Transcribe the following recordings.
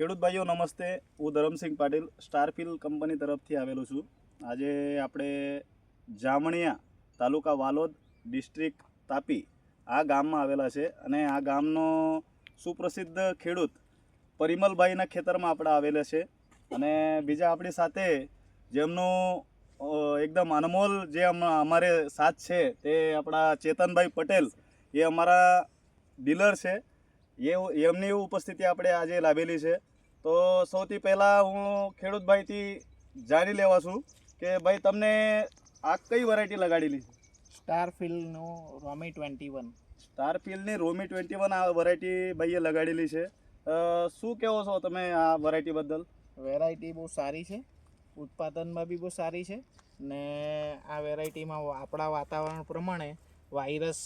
ખેડૂત ભાઈઓ નમસ્તે, હું ધરમસિંહ પાટીલ સ્ટારફિલ કંપની તરફથી આવેલો છું. આજે આપણે જામણિયા તાલુકા વાલોદ ડિસ્ટ્રિક્ટ તાપી આ ગામમાં આવેલા છે અને આ ગામનો સુપ્રસિદ્ધ ખેડૂત પરિમલભાઈના ખેતરમાં આપણે આવેલા છે. અને બીજા આપણી સાથે જેમનું એકદમ અનમોલ જે અમારે સાથ છે તે આપણા ચેતનભાઈ પટેલ, એ અમારા ડીલર છે. એમની ઉપસ્થિતિ આપણે આજે લાવેલી છે. તો સૌથી પહેલાં હું ખેડૂતભાઈથી જાણી લેવા છું કે ભાઈ તમને આ કઈ વેરાયટી લગાડેલી છે? સ્ટારફિલનો રોમી 21. સ્ટારફિલની રોમી 21 આ વેરાયટી ભાઈએ લગાડેલી છે. શું કહેવો છો તમે આ વેરાયટી બદલ? વેરાયટી બહુ સારી છે, ઉત્પાદનમાં બી બહુ સારી છે ને આ વેરાયટીમાં આપણા વાતાવરણ પ્રમાણે વાયરસ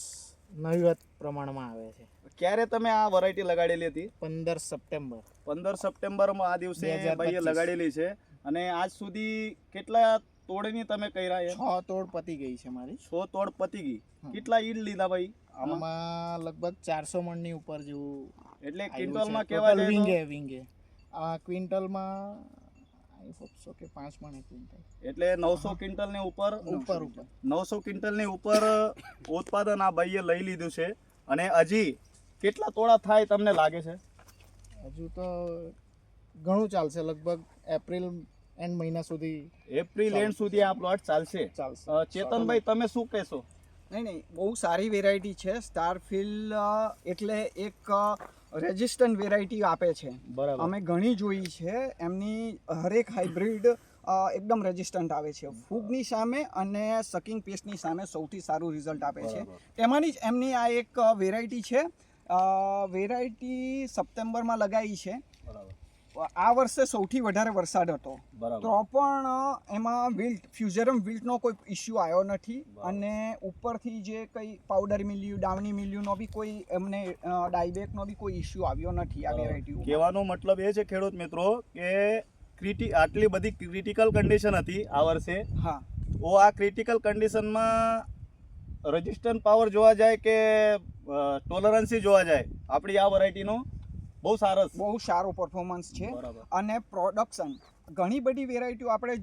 નહિવત પ્રમાણમાં આવે છે. ક્યારે તમે આ વેરાયટી લગાડેલી હતી? 15 સપ્ટેમ્બર. 15 સપ્ટેમ્બરમાં આ દિવસે ભાઈએ લગાડેલી છે. અને આજ સુધી કેટલા તોડની તમે કર્યા? 6 તોડ પતી ગઈ છે મારી. 6 તોડ પતી ગઈ. કેટલા ઈડ લીધા ભાઈ? આમાં લગભગ 400 મણની ઉપર જેવું. એટલે ક્વિન્ટલમાં કેવા જાય? વિંગે આ ક્વિન્ટલમાં આઈ હોપ સો કે 5 મણ ક્વિન્ટલ, એટલે 900 ક્વિન્ટલની ઉપર 900 ક્વિન્ટલની ઉપર ઉત્પાદન આ ભાઈએ લઈ લીધું છે. અને હજી કેટલા તોડા થાય તમને લાગે છે? હજુ તો ઘણું ચાલશે, લગભગ એપ્રિલ એન્ડ મહિના સુધી. એપ્રિલ એન્ડ સુધી આ પ્લોટ ચાલશે. ચેતનભાઈ તમે શું કહેશો? નહીં, બહુ સારી વેરાયટી છે. સ્ટારફિલ એટલે એક રેઝિસ્ટન્ટ વેરાયટી આપે છે. બરાબર. અમે ઘણી જોઈ છે, એમની હરેક હાઇબ્રિડ એકદમ રેઝિસ્ટન્ટ આવે છે. ફૂગની સામે અને સકિંગ પેસ્ટની સામે સૌથી સારું રિઝલ્ટ આપે છે. તેમાંની જ એમની આ એક વેરાયટી છે. વેરાયટી સપ્ટેમ્બરમાં લગાવી છે. આ વર્ષે સૌથી વધારે વરસાદ હતો, તો પણ એમાં ફ્યુઝેરમ વિલ્ટનો કોઈ ઇસ્યુ આવ્યો નથી. અને ઉપરથી જે કંઈ પાવડર મિલ્યું, ડાવની મિલ્યુનો બી કોઈ એમને ડાયબેકનો બી કોઈ ઇસ્યુ આવ્યો નથી આ વેરાયટી. કહેવાનો મતલબ એ છે ખેડૂત મિત્રો કે આટલી બધી ક્રિટિકલ કન્ડિશન હતી આ વર્ષે. હા, તો આ ક્રિટિકલ કન્ડિશનમાં રેઝિસ્ટન્ટ પાવર જોવા જાય કે ટોલરન્સી જોવા જાય, આપણી આ વેરાયટીનો બહુ સારો પરફોર્મન્સ છે. અને પ્રોડક્શન ઘણી બધી વેરાયટીઓ આપણે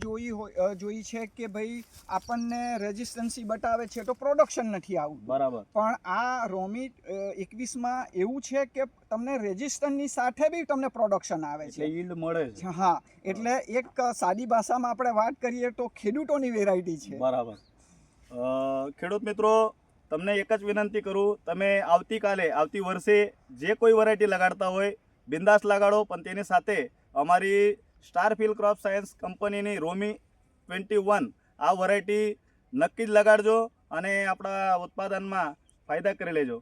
જોઈ છે કે ભાઈ આપણને રેઝિસ્ટન્સી બતાવે છે તો પ્રોડક્શન નથી આવતું. બરાબર. પણ આ રોમી 21માં એવું છે કે તમને રેઝિસ્ટન્સની સાથે બી તમને પ્રોડક્શન આવે છે, યીલ્ડ મળે છે. હા, એટલે એક સાદી ભાષામાં આપણે વાત કરીએ તો ખેડૂતોની વેરાયટી છે. બરાબર. ખેડૂત મિત્રો, તમને એક જ વિનંતી કરું, તમે આવતી વર્ષે જે કોઈ વેરાયટી લગાડતા હોય બિંદાસ લગાડો, પણ તેની સાથે અમારી સ્ટારફિલ ક્રોપ સાયન્સ કંપનીની રોમી 21 આ વેરાયટી નક્કી જ લગાડજો અને આપણા ઉત્પાદનમાં ફાયદા કરી લેજો.